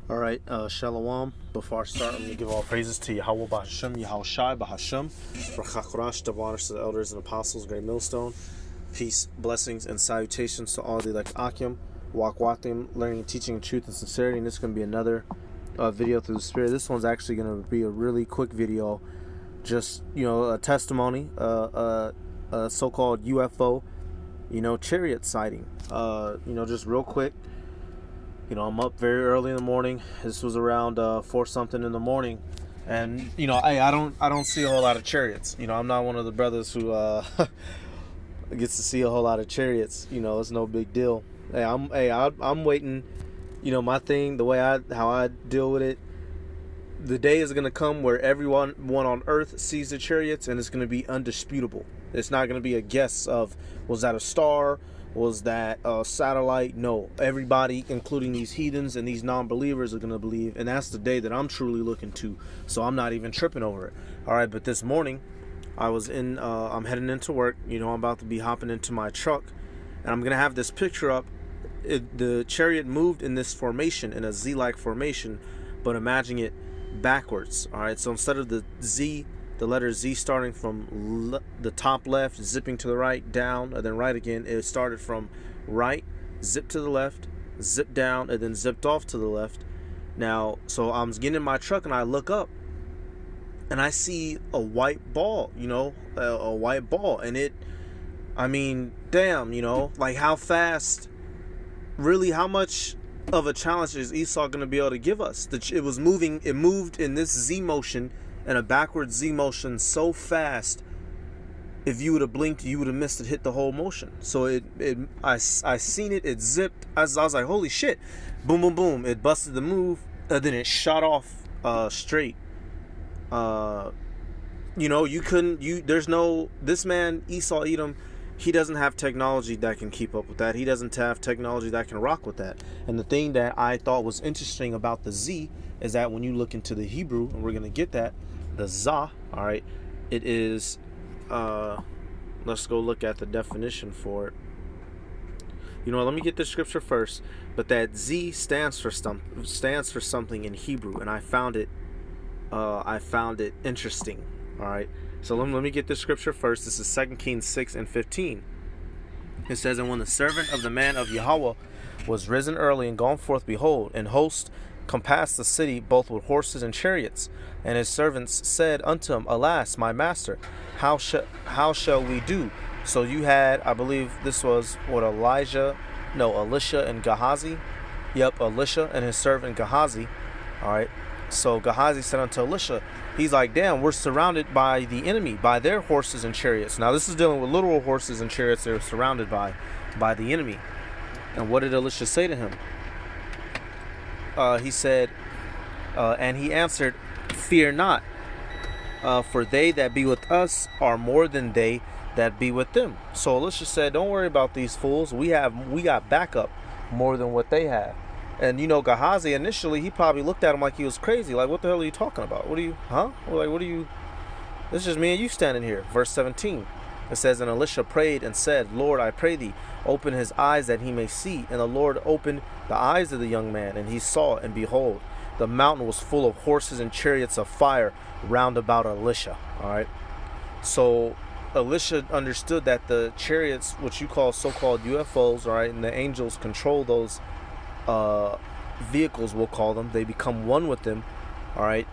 All right, Shalom. Before I start, I'm going to give all praises to Yahweh Bahashem, Yahweh Shai Bahashem, Rachakrash, the honors to the elders and apostles, great millstone. Peace, blessings, and salutations to all the elect Akim, Wakwatim, learning, teaching, and truth and sincerity. And this is going to be another video through the Spirit. This one's actually going to be a really quick video, just, a testimony, a so-called UFO, chariot sighting. Just real quick. I'm up very early in the morning. This was around 4 something in the morning, and I don't see a whole lot of chariots. I'm not one of the brothers who gets to see a whole lot of chariots. It's no big deal. I'm waiting. My thing, how I deal with it. The day is gonna come where everyone on Earth sees the chariots, and it's gonna be undisputable. It's not gonna be a guess of, was that a star? Was that a satellite? No. Everybody, including these heathens and these non-believers, are going to believe. And that's the day that I'm truly looking to. So I'm not even tripping over it. All right, but this morning, I'm heading into work. I'm about to be hopping into my truck. And I'm going to have this picture up. The chariot moved in this formation, in a Z-like formation. But imagine it backwards. All right, so instead of the letter Z starting from the top left, zipping to the right, down, and then right again. It started from right, zip to the left, zip down, and then zipped off to the left. Now, so I'm getting in my truck, and I look up, and I see a white ball, a white ball. And damn, like how fast, really, how much of a challenge is Esau going to be able to give us? It moved in this Z motion, and a backwards Z motion so fast, if you would have blinked, you would have missed it, hit the whole motion. So I seen it, it zipped. I was like, holy shit, boom, boom, boom. It busted the move, and then it shot off straight. This man, Esau Edom, he doesn't have technology that can keep up with that. He doesn't have technology that can rock with that. And the thing that I thought was interesting about the Z is that when you look into the Hebrew, and we're going to get that, the Zah, all right, it is, let's go look at the definition for it. Let me get the scripture first. But that Z stands for something in Hebrew, and I found it interesting. All right, so let me get the scripture first. This is 2 Kings 6:15. It says, "And when the servant of the man of Yahweh was risen early and gone forth, behold, an host compassed the city, both with horses and chariots. And his servants said unto him, Alas, my master, how shall we do? So you had, I believe this was what, Elisha and Gehazi. Yep, Elisha and his servant Gehazi. All right. So Gehazi said unto Elisha, he's like, damn, we're surrounded by the enemy, by their horses and chariots. Now this is dealing with literal horses and chariots they're surrounded by the enemy. And what did Elisha say to him? He said, and he answered, Fear not, for they that be with us are more than they that be with them. So Elisha said, don't worry about these fools. We got backup more than what they have. And Gehazi initially, he probably looked at him like he was crazy. Like, what the hell are you talking about? This is just me and you standing here. Verse 17. It says, And Elisha prayed and said, Lord, I pray thee, open his eyes that he may see. And the Lord opened the eyes of the young man, and he saw, and behold, the mountain was full of horses and chariots of fire round about Elisha. All right. So Elisha understood that the chariots, which you call so-called UFOs, all right, and the angels control those vehicles, we'll call them. They become one with them. All right.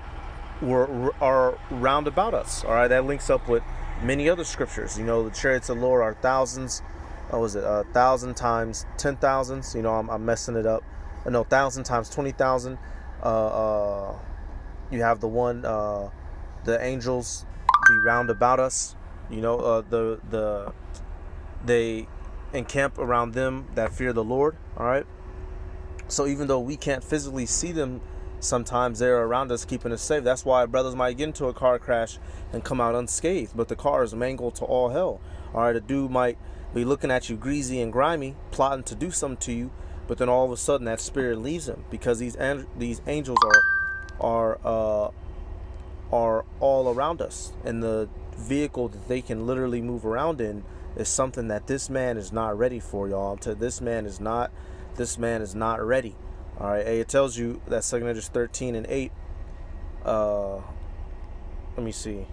Are round about us. All right. That links up with many other scriptures. The chariots of the Lord are thousands. What was it? 1,000 times 10,000s. I'm messing it up. No, 1,000 times 20,000. You have the one, the angels be round about us. They encamp around them that fear the Lord. All right. So even though we can't physically see them, sometimes they're around us, keeping us safe. That's why brothers might get into a car crash and come out unscathed, but the car is mangled to all hell. All right, a dude might be looking at you greasy and grimy, plotting to do something to you, but then all of a sudden that spirit leaves him, because these angels are all around us, and the vehicle that they can literally move around in is something that this man is not ready for, y'all. This man is not ready. All right, hey, it tells you that 2nd Esdras 13 and 8. Let me see.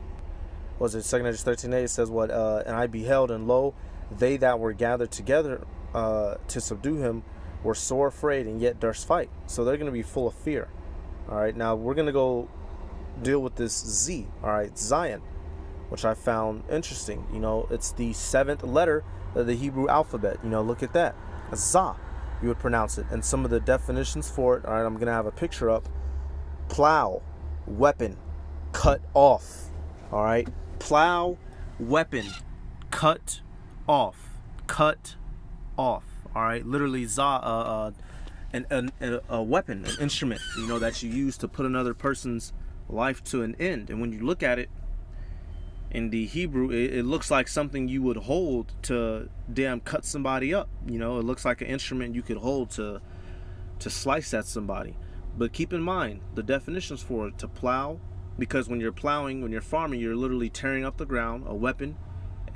Was it 2nd Esdras 13 and 8? It says what? And I beheld, and lo, they that were gathered together to subdue him were sore afraid, and yet durst fight. So they're going to be full of fear. All right, now we're going to go deal with this Z. All right, Zayan, which I found interesting. You know, it's the 7th letter of the Hebrew alphabet. You know, look at that. Zah, you would pronounce it. And some of the definitions for it, all right, I'm going to have a picture up. Plow, weapon, cut off. All right, plow, weapon, cut off. Cut off. All right, literally Zah, a weapon, an instrument, you know, that you use to put another person's life to an end. And when you look at it in the Hebrew, it looks like something you would hold to cut somebody up. You know, it looks like an instrument you could hold to slice at somebody. But keep in mind the definitions for it: to plow, because when you're plowing, when you're farming, you're literally tearing up the ground. A weapon,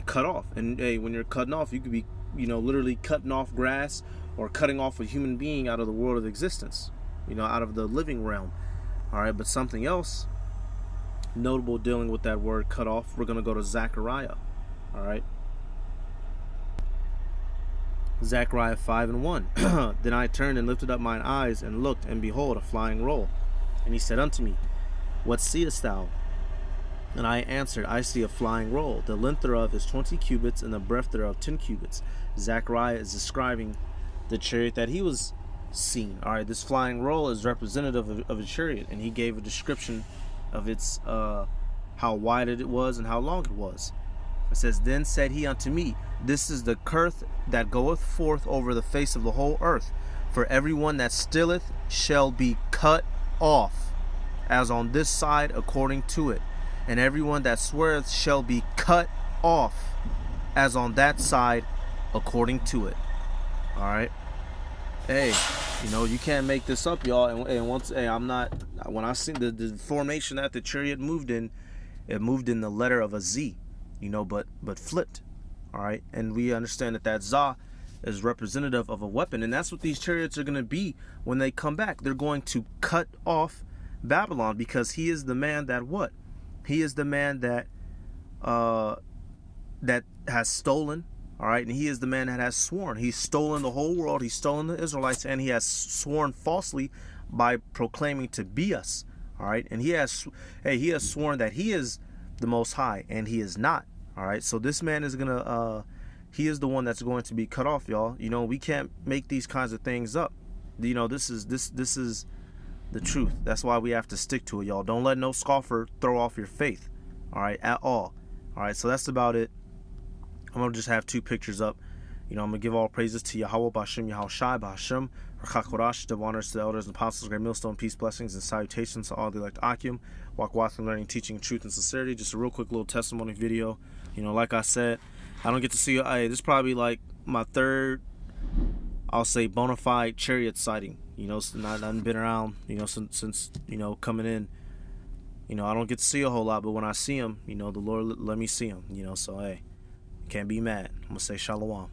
cut off. And hey, when you're cutting off, you could be, you know, literally cutting off grass or cutting off a human being out of the world of existence, you know, out of the living realm. All right, but something else notable dealing with that word cut off, we're going to go to Zechariah. All right, Zechariah 5 and 1. Then I turned and lifted up mine eyes and looked, and behold, a flying roll. And he said unto me, What seest thou? And I answered, I see a flying roll. The length thereof is 20 cubits, and the breadth thereof 10 cubits. Zechariah is describing the chariot that he was seeing. All right, this flying roll is representative of a chariot, and he gave a description of its how wide it was and how long it was. It says, Then said he unto me, This is the curse that goeth forth over the face of the whole earth. For everyone that stilleth shall be cut off, as on this side according to it. And everyone that sweareth shall be cut off, as on that side according to it. All right. Hey, you know, you can't make this up, y'all. And once, hey, I'm not. When I seen the formation that the chariot moved in, it moved in the letter of a Z, you know, but flipped. All right, and we understand that Zah is representative of a weapon, and that's what these chariots are going to be when they come back. They're going to cut off Babylon, because he is the man that what? He is the man that that has stolen. All right, and he is the man that has sworn. He's stolen the whole world. He's stolen the Israelites, and he has sworn falsely by proclaiming to be us. All right, and he has sworn that he is the Most High, and he is not. All right, so this man is gonna he is the one that's going to be cut off, y'all. You know, we can't make these kinds of things up. You know, this is the truth. That's why we have to stick to it, y'all. Don't let no scoffer throw off your faith. All right, at all. All right, so that's about it. I'm going to just have 2 pictures up. You know, I'm going to give all praises to Yahweh, B'Hashem, Yahushai, B'Hashem, Rchakorash, give honors to the elders and apostles, great millstone, peace, blessings, and salutations to all the elect Akim. Walk, walking, learning, teaching, truth, and sincerity. Just a real quick little testimony video. You know, like I said, I don't get to see, this is probably like my 3rd, I'll say, bona fide chariot sighting. You know, I haven't been around, you know, since, you know, coming in. You know, I don't get to see a whole lot, but when I see them, you know, the Lord let me see them, you know, so hey. Can't be mad. I'm going to say shalom.